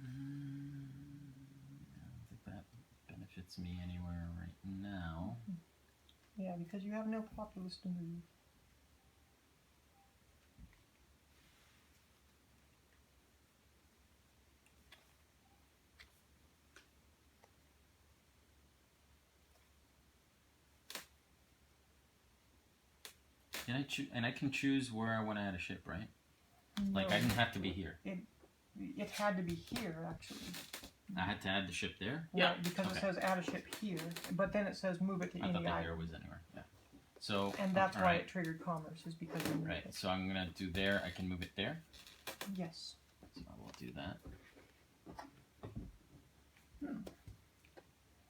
I don't think that benefits me anywhere right now. Yeah, because you have no populace to move. Can I choose? And I can choose where I want to add a ship, right? Like No, I didn't have to be here. it had to be here actually. I had to add the ship there. Yeah. Right, because Okay. it says add a ship here, but then it says move it to I thought any the island. here was anywhere. Yeah. So And that's all why right. it triggered commerce, is because you moved Right. it. So I'm gonna do there. I can move it there. Yes. So I will do that.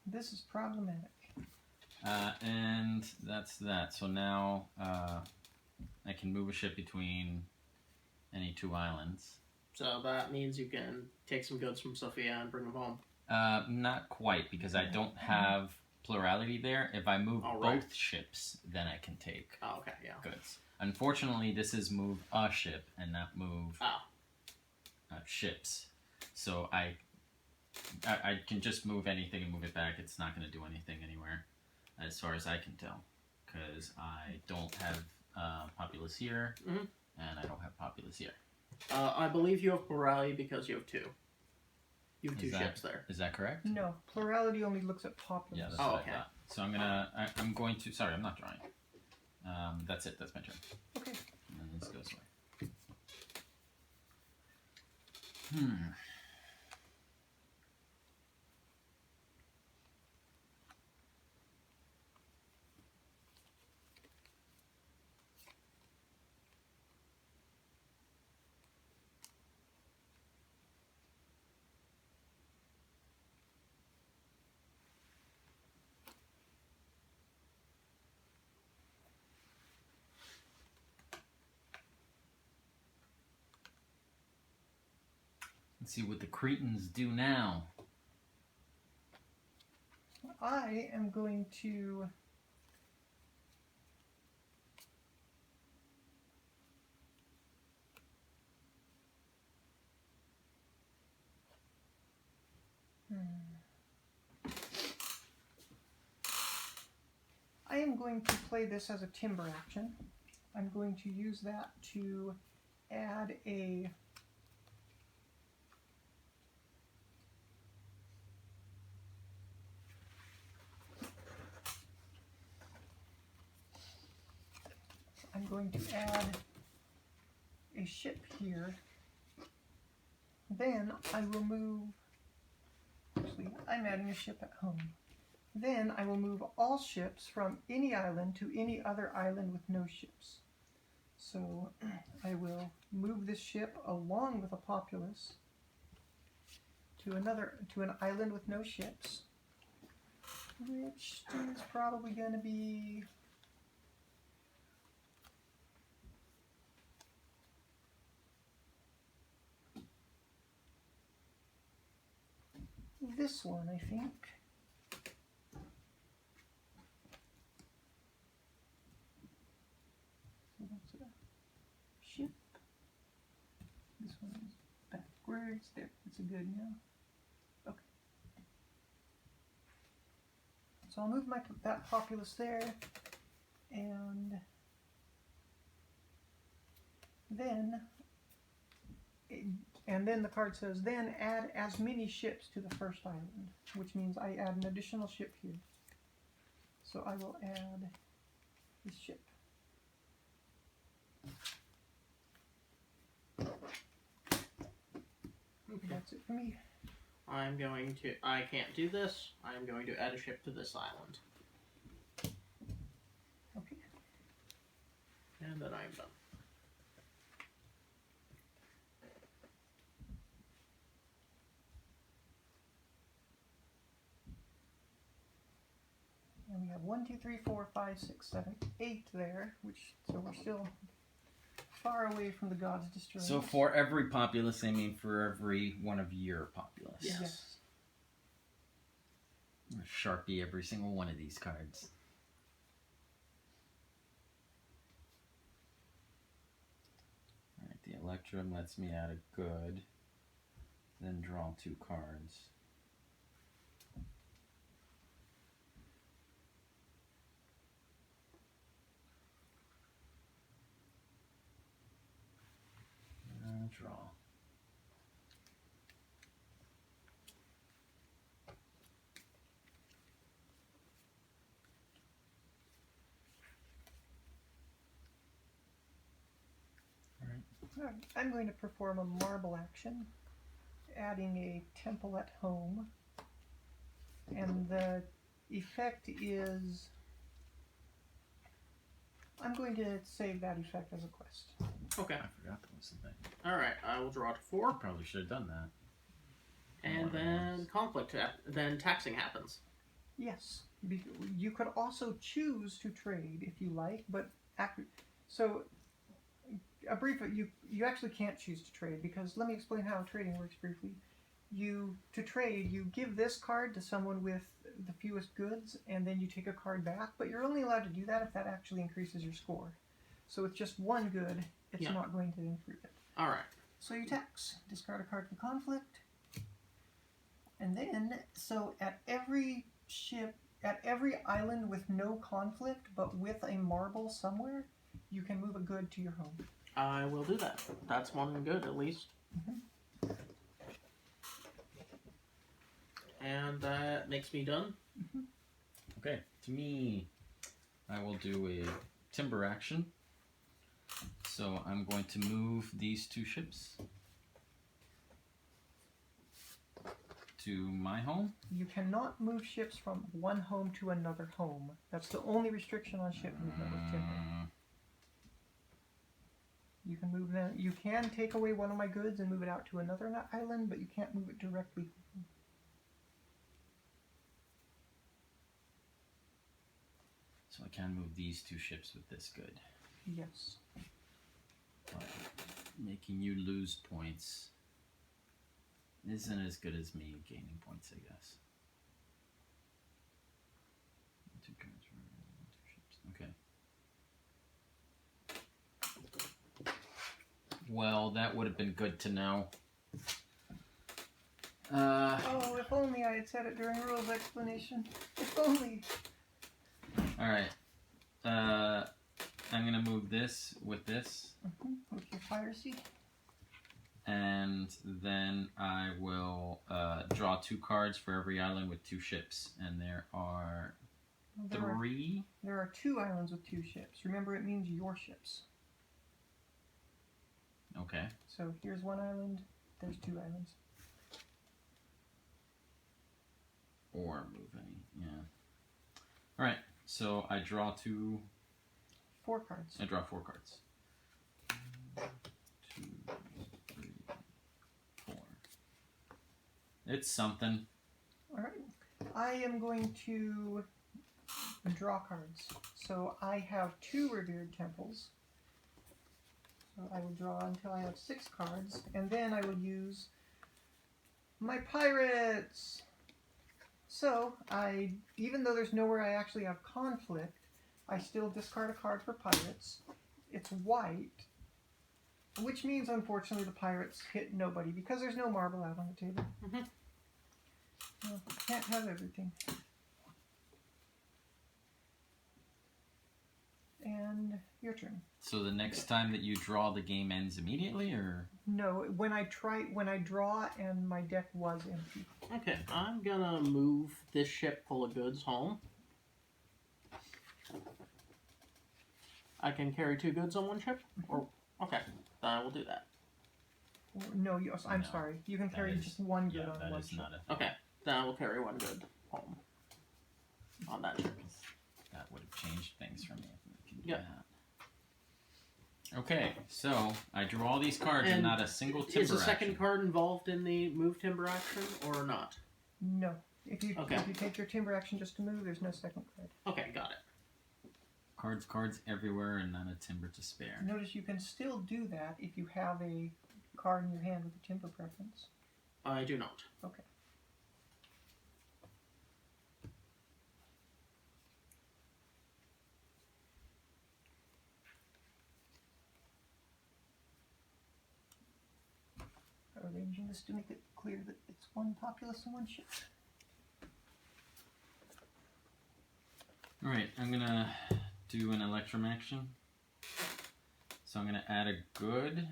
This is problematic. And that's that. So now I can move a ship between any 2 islands. So that means you can take some goods from Sophia and bring them home. Not quite, because I don't have plurality there. If I move All right. both ships, then I can take Oh, okay, yeah. goods. Unfortunately, this is move a ship and not move ships. So I can just move anything and move it back. It's not going to do anything anywhere, as far as I can tell, because I don't have populace here, Mhm. and I don't have populace here. I believe you have plurality because you have 2. You have 2 Is that- ships there. Is that correct? No, plurality only looks at populace. Yeah, that's Oh, what okay. I thought. So I'm going to. Sorry, I'm not drawing. That's it. That's my turn. Okay. And then this goes away. Let's see what the Cretans do now. I am going to. am going to play this as a timber action. I'm going to use that to add a ship here. Then I will move, actually I'm adding a ship at home. Then I will move all ships from any island to any other island with no ships. So I will move this ship along with a populace to an island with no ships, which is probably going to be this one, I think. So that's a ship. This one is backwards. There, it's a good now. Okay. So I'll move that populace there, and then the card says, then add as many ships to the first island, which means I add an additional ship here. So I will add this ship. Okay. That's it for me. I can't do this. I'm going to add a ship to this island. Okay. And then I'm done. And we have 1, 2, 3, 4, 5, 6, 7, 8 there, so we're still far away from the gods destroying. So for every populace, I mean for every one of your populace. Yes. Sharpie every single one of these cards. Alright, the Electrum lets me add a good, then draw 2 cards. Draw. Alright, I'm going to perform a marble action, adding a temple at home, and the effect is, I'm going to save that effect as a quest. Okay. I forgot that was the thing. Alright, I will draw to 4. Probably should have done that. And then then taxing happens. Yes, you could also choose to trade if you like, but you actually can't choose to trade, because let me explain how trading works briefly. To trade, you give this card to someone with the fewest goods, and then you take a card back, but you're only allowed to do that if that actually increases your score. So with just one good, it's not going to improve it. Alright. So you tax, discard a card for conflict, and then, so at every island with no conflict, but with a marble somewhere, you can move a good to your home. I will do that. That's one good, at least. Mm-hmm. And that makes me done. Mm-hmm. Okay, to me, I will do a timber action. So I'm going to move these 2 ships to my home. You cannot move ships from one home to another home. That's the only restriction on ship movement with timber. You can move them. You can take away one of my goods and move it out to another island, but you can't move it directly. So I can move these 2 ships with this good. Yes. But making you lose points isn't as good as me gaining points, I guess. 2 cards for 2 ships. Okay. Well, that would have been good to know. Oh, if only I had said it during rules explanation. If only. Alright. I'm gonna move this with this, with your piracy. and then I will draw 2 cards for every island with 2 ships, and there are Well, 3. There are 2 islands with 2 ships. Remember, it means your ships. Okay. So here's 1 island. There's 2 islands. Or move any, yeah. All right. So I draw 4 cards. I draw 4 cards. 2, 3, 4. It's something. All right. I am going to draw cards. So I have 2 revered temples. So I will draw until I have 6 cards, and then I will use my pirates. So even though there's nowhere I actually have conflict, I still discard a card for pirates. It's white, which means unfortunately the pirates hit nobody because there's no marble out on the table. Well, can't have everything. And your turn. So the next time that you draw, the game ends immediately, or? No, when I draw and my deck was empty. Okay, I'm gonna move this ship full of goods home. I can carry 2 goods on 1 ship? Or okay, then I will do that. No, I'm No, sorry. You can carry is- just 1 good Yeah, on that 1 is ship. not a. Okay, then I will carry 1 good home on that ship. That would have changed things for me if we could do Yep. that. Okay, so I drew all these cards and And not a single timber Is the second action. card involved in the move timber action or not? No. If you Okay. take your timber action just to move, there's no second card. Okay, got it. Cards everywhere and not a timber to spare. Notice you can still do that if you have a card in your hand with a timber preference. I do not. Okay. Arranging this to make it clear that it's 1 populace and 1 ship. Alright, I'm gonna do an electrum action. So I'm gonna add a good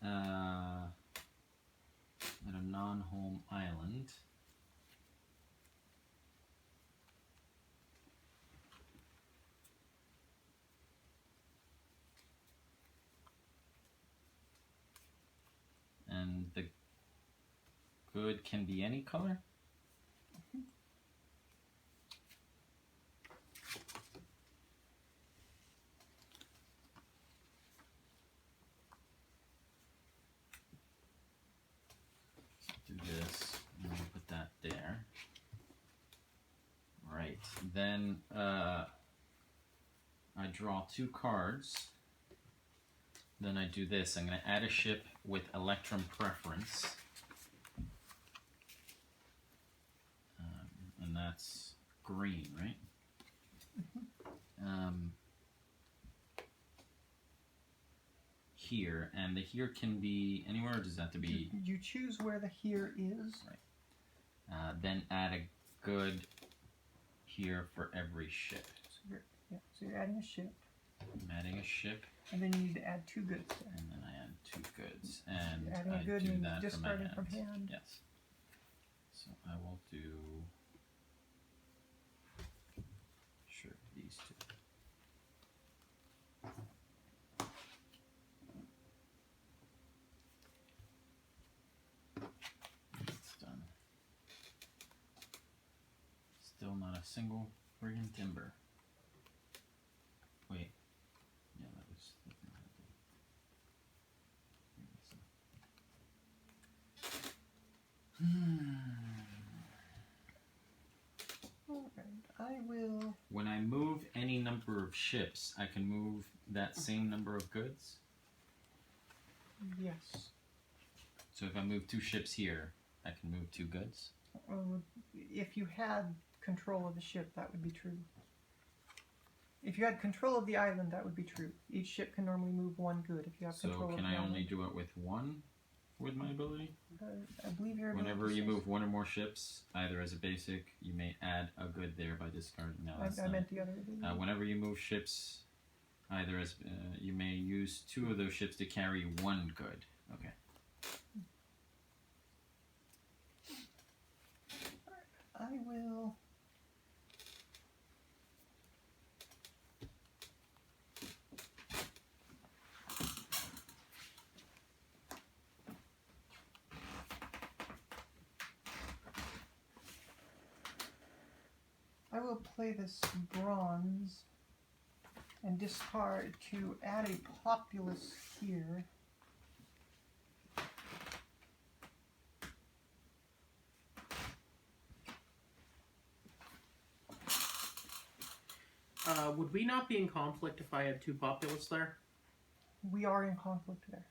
at a non-home island. And the good can be any color? Do this, and we'll put that there. Right, then I draw 2 cards. Then I do this. I'm going to add a ship with electrum preference. And that's green, right? Here, and the here can be anywhere, or does that have to be? You choose where the here is. Right. Then add a good here for every ship. So you're adding a ship, I'm adding a ship, and then you need to add 2 goods there. and then I add 2 goods, and Adding I a good do means that from my discarding hand. from hand. Yes. So I will do. Sure, these 2. It's done. Still not a single friggin' timber. Wait. Yeah, that was. Alright, I will. When I move any number of ships, I can move that same number of goods. Yes. So if I move 2 ships here, I can move 2 goods. If you had control of the ship, that would be true. If you had control of the island, that would be true. Each ship can normally move 1 good if you have So control of can the I island. only do it with 1 with my ability? I believe your ability Whenever you says- move one or more ships, either as a basic, you may add a good there by discarding. No, that's I not meant it. the other ability. Whenever you move ships, either as you may use 2 of those ships to carry 1 good. Okay. I will. I will play this bronze and discard to add a populace here. Would we not be in conflict if I had 2 populace there? We are in conflict there.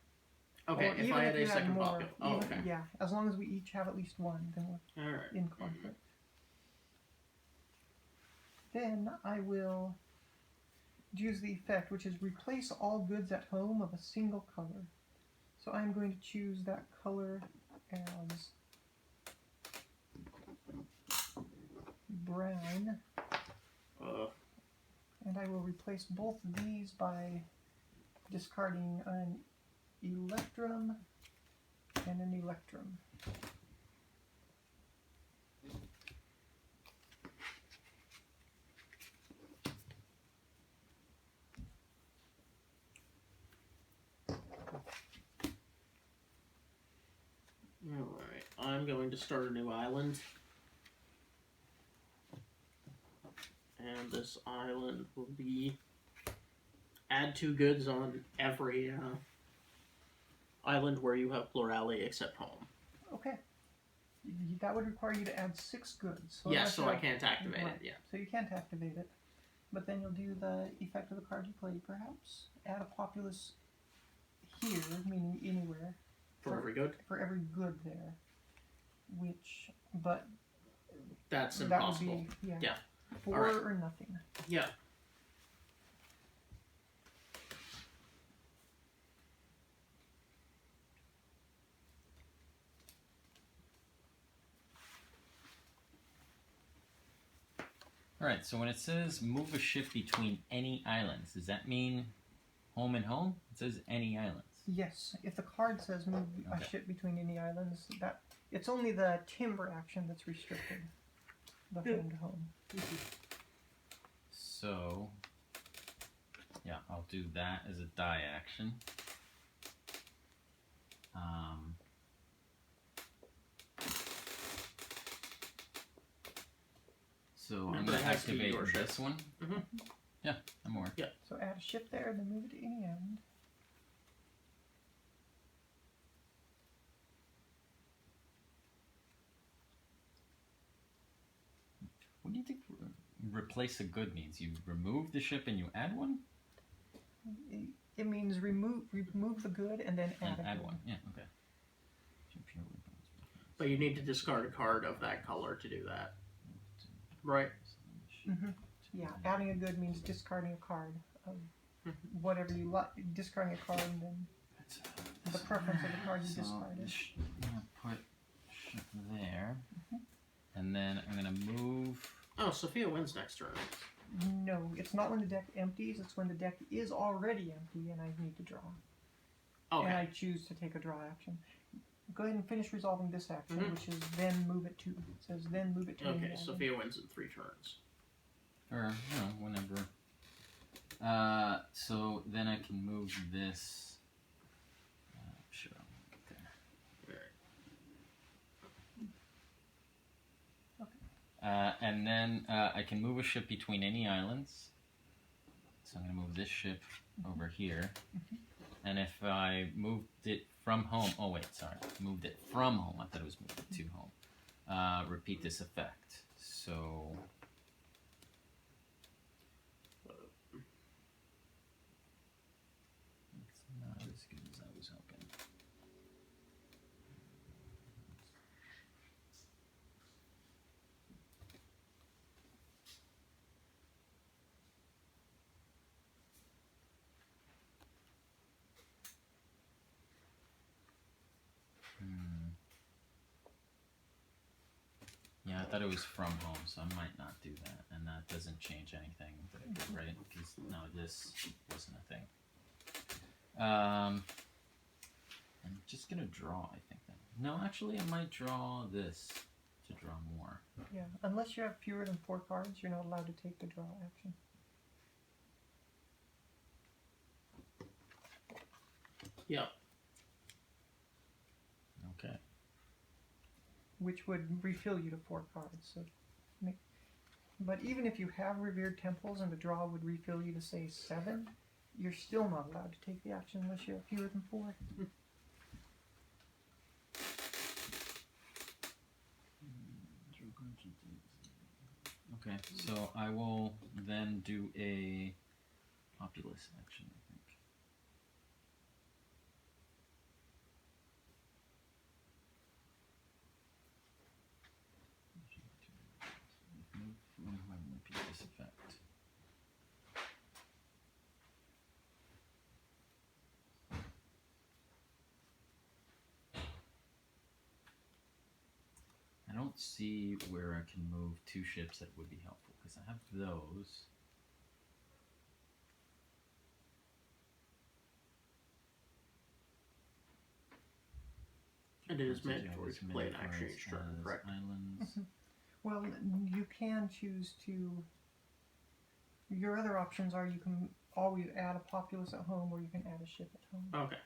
Okay, Or if even I had you a second more, populace. Oh, even- okay. Yeah, as long as we each have at least one, then we're Alright. in conflict. Then I will use the effect, which is replace all goods at home of a single color. So I'm going to choose that color as brown, and I will replace both of these by discarding an electrum and an electrum. Alright, I'm going to start a new island. And this island will be add 2 goods on every island where you have plurality except home. Okay. That would require you to add 6 goods. Yes, that's so I like- can't activate right. it, yeah. So you can't activate it. But then you'll do the effect of the card you play, perhaps. Add a populace here, meaning anywhere, For every good? for every good there. Which, but That's that impossible. would be, Yeah. 4 Alright. or nothing. Yeah. Alright, so when it says move a ship between any islands, does that mean home and home? It says any islands. Yes, if the card says move Okay. a ship between any islands, that it's only the timber action that's restricted. The home to home. So, yeah, I'll do that as a die action. So I'm Remember, going it to has to be activate your ship. this one. Mhm. Yeah, I'm more. So add a ship there and then move it to any island. What do you think replace a good means? You remove the ship and you add one? It means remove the good and then And add a add good. one. Yeah, okay. Ship here, weapons. But you need to discard a card of that color to do that. Right? Mhm. Yeah, adding a good means discarding a card of Mhm. whatever you like. Discarding a card and then the preference of the card you discarded. I'm gonna put ship there, and then I'm gonna move. Oh, Sophia wins next turn. No, it's not when the deck empties. It's when the deck is already empty and I need to draw. Okay. And I choose to take a draw action. Go ahead and finish resolving this action, Mhm. which is then move it to. It says then move it to. any Okay, island. Sophia wins in 3 turns. Or, whenever. So then I can move this. Sure, I'll move it there. And then I can move a ship between any islands. So I'm going to move this ship over here. And if I moved it from home, oh wait, sorry, moved it from home. I thought it was moved to home. Repeat this effect. So it's not as good as I was hoping. Yeah, I thought it was from home, so I might not do that, and that doesn't change anything, right? Because no, this wasn't a thing. I'm just gonna draw, I think. Then no, actually, I might draw this to draw more. Yeah, unless you have fewer than 4 cards, you're not allowed to take the draw action. Yep. Okay. Which would refill you to 4 cards. So, but even if you have revered temples and the draw would refill you to say 7, you're still not allowed to take the action unless you have fewer than 4. Okay, so I will then do a populous action, I think. Move when I repeat this effect. I don't see where I can move 2 ships that would be helpful, because I have those. It is mandatory to play an action each turn, correct? Islands. Well, you can choose to. Your other options are you can always add a populace at home, or you can add a ship at home. Okay.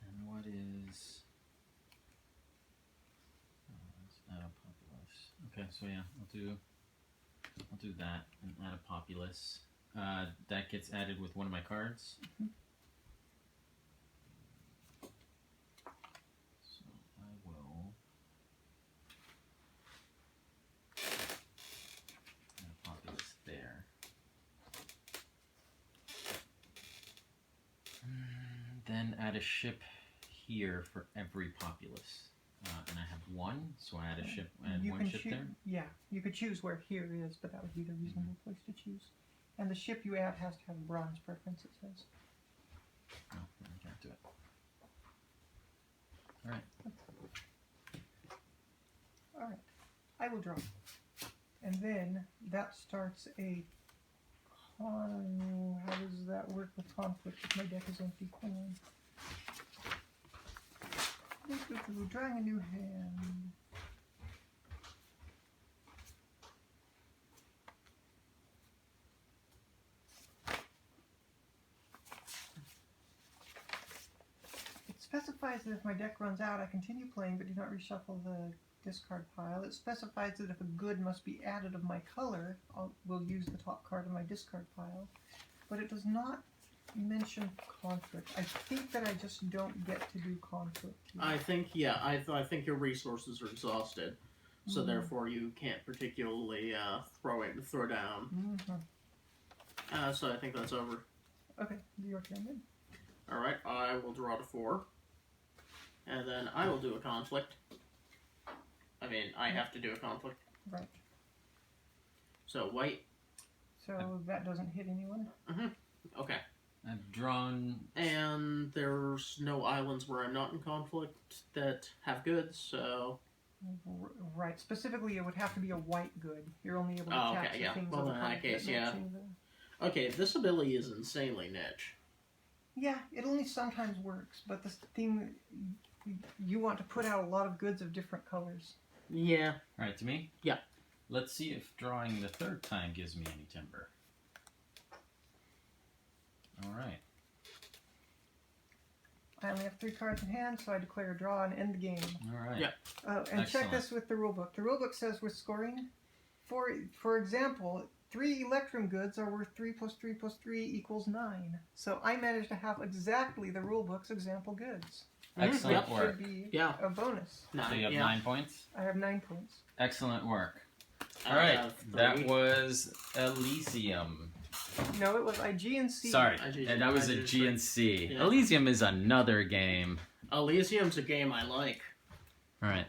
And what is? Let's add a populace. Okay, so yeah, I'll do that and add a populace. That gets added with one of my cards. Mm-hmm. So I will add a populace there. Then add a ship here for every populace. And I have 1, so I add a ship. Add You one can ship there. Yeah, you could choose where here is, but that would be the reasonable place to choose. And the ship you add has to have bronze preference, it says. No, I can't do it. Alright. Alright, I will draw. And then that starts a how does that work with conflict if my deck is empty? Hang on. Drawing a new hand. It specifies that if my deck runs out, I continue playing but do not reshuffle the discard pile. It specifies that if a good must be added of my color, we'll use the top card of my discard pile. But it does not mention conflict. I think that I just don't get to do conflict here. I think, yeah, I think your resources are exhausted, so therefore you can't particularly throw down. So I think that's over. Okay, your turn then. Alright, I will draw to 4. And then I will do a conflict. I mean, I have to do a conflict. Right. So, white. So that doesn't hit anyone. Okay. I've drawn. And there's no islands where I'm not in conflict that have goods, so... Right. Specifically, it would have to be a white good. You're only able to Oh, capture okay, yeah. things Well, of in the that type case, that yeah. matching the... Okay, this ability is insanely niche. Yeah, it only sometimes works, but the thing, you want to put out a lot of goods of different colors. Yeah. Alright, to me? Yeah. Let's see if drawing the 3rd time gives me any timber. Alright. I only have 3 cards in hand, so I declare a draw and end the game. Alright. Yeah. And Excellent. check this with the rulebook. The rulebook says with scoring, for example, 3 Electrum goods are worth 3 plus 3 plus 3 equals 9. So I managed to have exactly the rulebook's example goods. Excellent That work. should be Yeah. a bonus. So you have 9 points? I have 9 points. Excellent work. I Alright, have 3. that was Elysium. No, it was Aegean Sea. Sorry, Aegean- and that was Aegean Aegean Sea. Yeah. Elysium is another game. Elysium's a game I like. Alright.